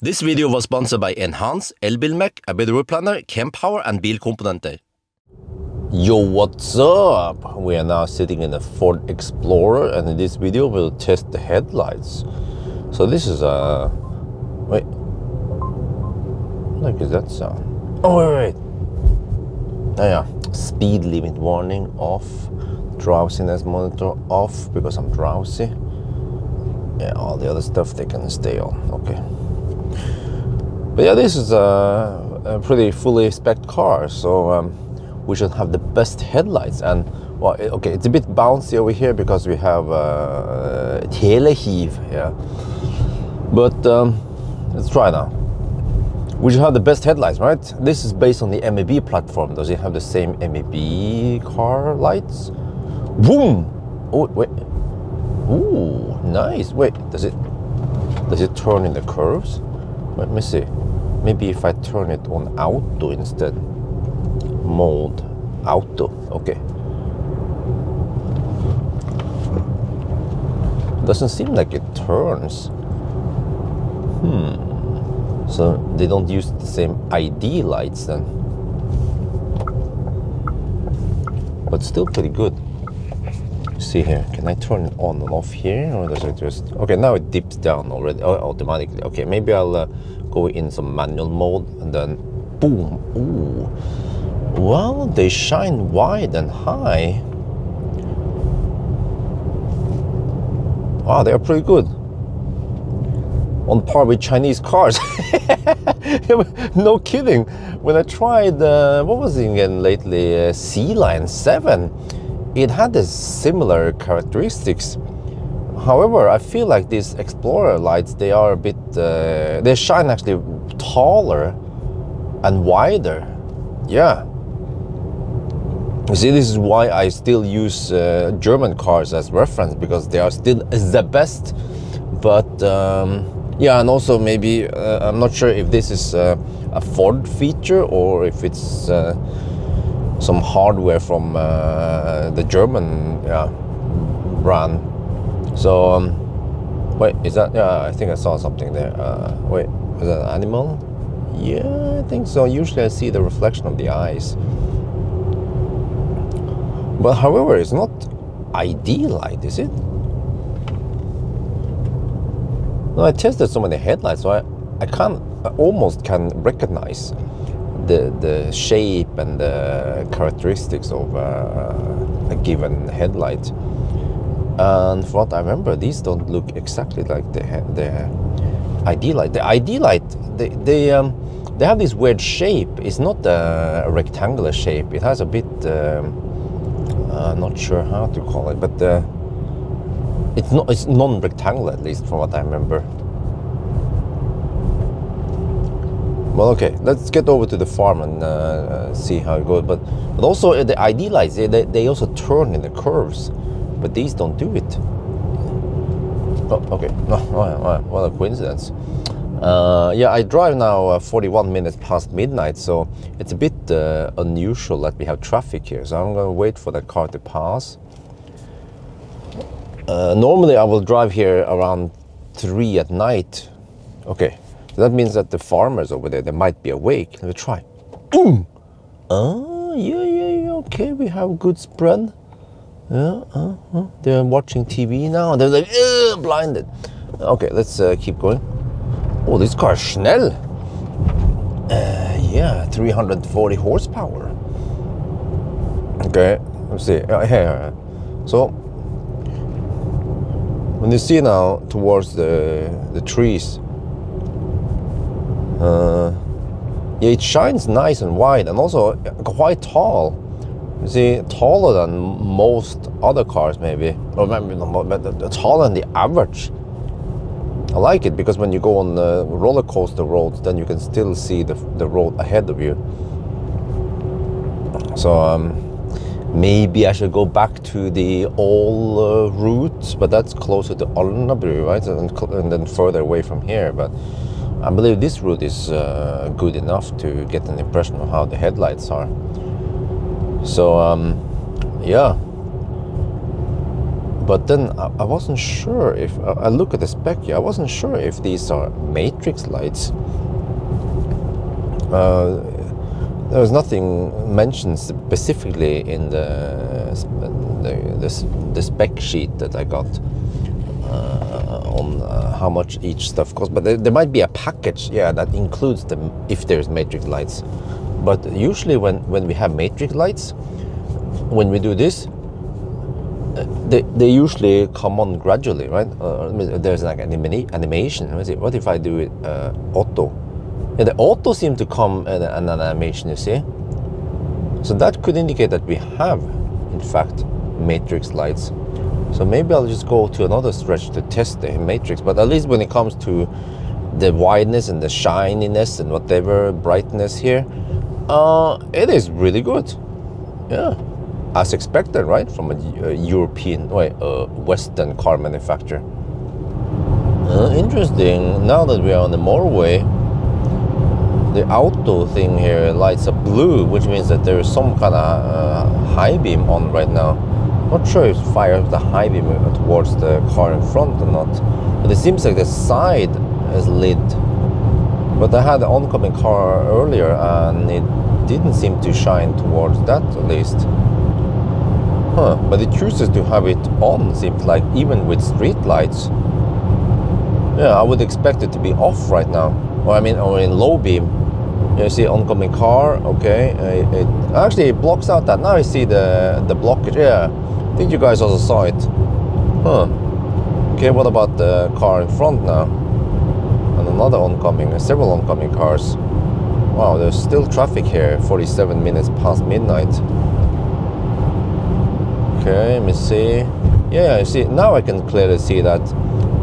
This video was sponsored by Enhance, Elbilmek, ABRP Planner, Kempower and Bilkomponenter. Yo, what's up? We are now sitting in a Ford Explorer, and in this video we'll test the headlights. So this is a... wait. What is that sound? Oh, wait. Oh yeah, speed limit warning off, drowsiness monitor off because I'm drowsy. Yeah, all the other stuff they can stay on, okay. But yeah, this is a pretty fully spec'd car, so we should have the best headlights. And well, okay, it's a bit bouncy over here because we have telehiv, yeah. But let's try now. We should have the best headlights, right? This is based on the MEB platform. Does it have the same MEB car lights? Boom! Oh wait. Ooh, nice. Wait, does it turn in the curves? Let me see. Maybe if I turn it on auto instead. Mode auto. Okay. Doesn't seem like it turns. So they don't use the same ID lights then. But still pretty good. See here, can I turn it on and off here, or does it just... okay, now it dips down already automatically. Okay, maybe I'll go in some manual mode and then boom. Ooh, well, they shine wide and high. Wow, they are pretty good, on par with Chinese cars. No kidding. When I tried what was it again lately, C-Line 7, it had this similar characteristics. However, I feel like these Explorer lights, they are a bit, they shine actually taller and wider. Yeah. You see, this is why I still use German cars as reference, because they are still the best. But yeah, and also maybe, I'm not sure if this is a Ford feature or if it's some hardware from the German brand. So wait, is that... yeah, I think I saw something there. Wait, is that an animal? Yeah, I think so. Usually I see the reflection of the eyes. But however, it's not ID light, is it? No, I tested so many headlights, so I almost can recognize the shape and the characteristics of a given headlight. And for what I remember, these don't look exactly like the ID light. The ID light, they have this weird shape. It's not a rectangular shape. It has a bit, not sure how to call it, but it's non-rectangular, at least from what I remember. Well, okay, let's get over to the farm and see how it goes. But also the ID lights, they also turn in the curves, but these don't do it. Oh, okay. No, what a coincidence. Yeah, I drive now 41 minutes past midnight, so it's a bit unusual that we have traffic here. So I'm gonna wait for the car to pass. Normally I will drive here around 3 at night. Okay. That means that the farmers over there, they might be awake. Let me try. Boom! Oh, yeah, okay, we have good spread. Yeah, they're watching TV now. They're like, blinded. Okay, let's keep going. Oh, this car is schnell. Yeah, 340 horsepower. Okay, let's see. Here. So, when you see now towards the trees, yeah, it shines nice and wide, and also quite tall. You see, taller than most other cars, maybe, or maybe not, but taller than the average. I like it because when you go on roller coaster roads, then you can still see the road ahead of you. So maybe I should go back to the old route, but that's closer to Alnabru, right, and then further away from here. But I believe this route is good enough to get an impression of how the headlights are. So yeah, But then I wasn't sure if I look at the spec here. I wasn't sure if these are matrix lights. There was nothing mentioned specifically in the spec sheet that I got on how much each stuff costs. But there might be a package, yeah, that includes them if there's matrix lights. But usually when we have matrix lights, when we do this, they usually come on gradually, right? There's like an animation. What if I do it auto? Yeah, the auto seems to come in an animation, you see. So that could indicate that we have, in fact, matrix lights. So maybe I'll just go to another stretch to test the matrix. But at least when it comes to the wideness and the shininess and whatever brightness here, it is really good. Yeah, as expected, right, from a European, Western car manufacturer. Interesting. Now that we are on the motorway, the auto thing here lights up blue, which means that there is some kind of high beam on right now. Not sure if it fires the high beam towards the car in front or not, but it seems like the side is lit. But I had an oncoming car earlier and it didn't seem to shine towards that, at least. But it chooses to have it on, seems like, even with street lights. Yeah, I would expect it to be off right now. Or in low beam. You see oncoming car, okay. It blocks out that. Now I see the blockage. Yeah, I think you guys also saw it. Okay, what about the car in front now? And another oncoming, several oncoming cars. Wow, there's still traffic here, 47 minutes past midnight. Okay, let me see. Yeah, you see, now I can clearly see that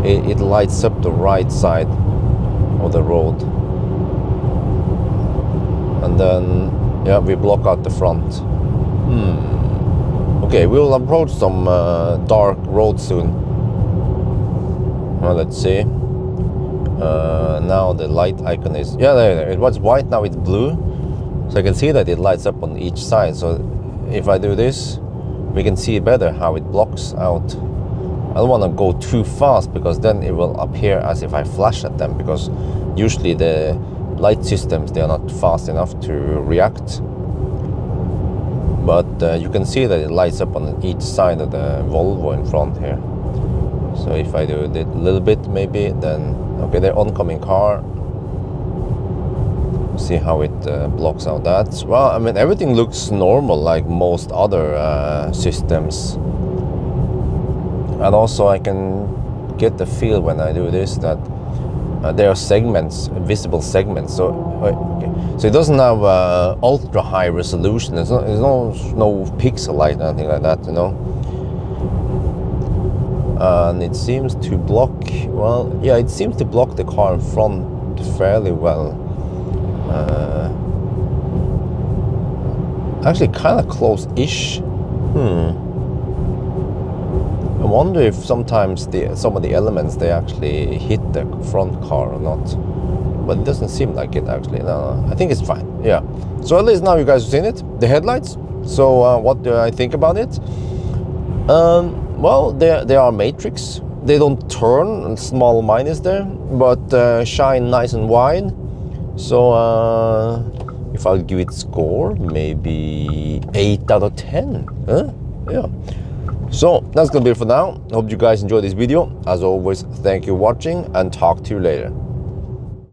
it lights up the right side of the road. And then, yeah, we block out the front. Okay, we will approach some dark road soon. Well, let's see. Now the light icon is, yeah, there. It was white, now it's blue. So I can see that it lights up on each side. So if I do this, we can see better how it blocks out. I don't want to go too fast because then it will appear as if I flash at them, because usually the light systems, they are not fast enough to react. But you can see that it lights up on each side of the Volvo in front here. So if I do it a little bit maybe, then okay, the oncoming car, see how it blocks out that. Well, everything looks normal like most other systems. And also I can get the feel when I do this that there are segments, visible segments. So so it doesn't have ultra high resolution. There's no pixel light or anything like that, you know. And it seems to block, well, yeah, it seems to block the car in front fairly well. Actually kind of close-ish. I wonder if sometimes some of the elements, they actually hit the front car or not. But it doesn't seem like it actually. No, I think it's fine. Yeah. So at least now you guys have seen it, the headlights. So what do I think about it? Well, they are matrix. They don't turn, small minus there, but shine nice and wide. So if I'll give it score, maybe 8 out of 10. Yeah. So that's gonna be it for now. I hope you guys enjoyed this video. As always, thank you for watching and talk to you later.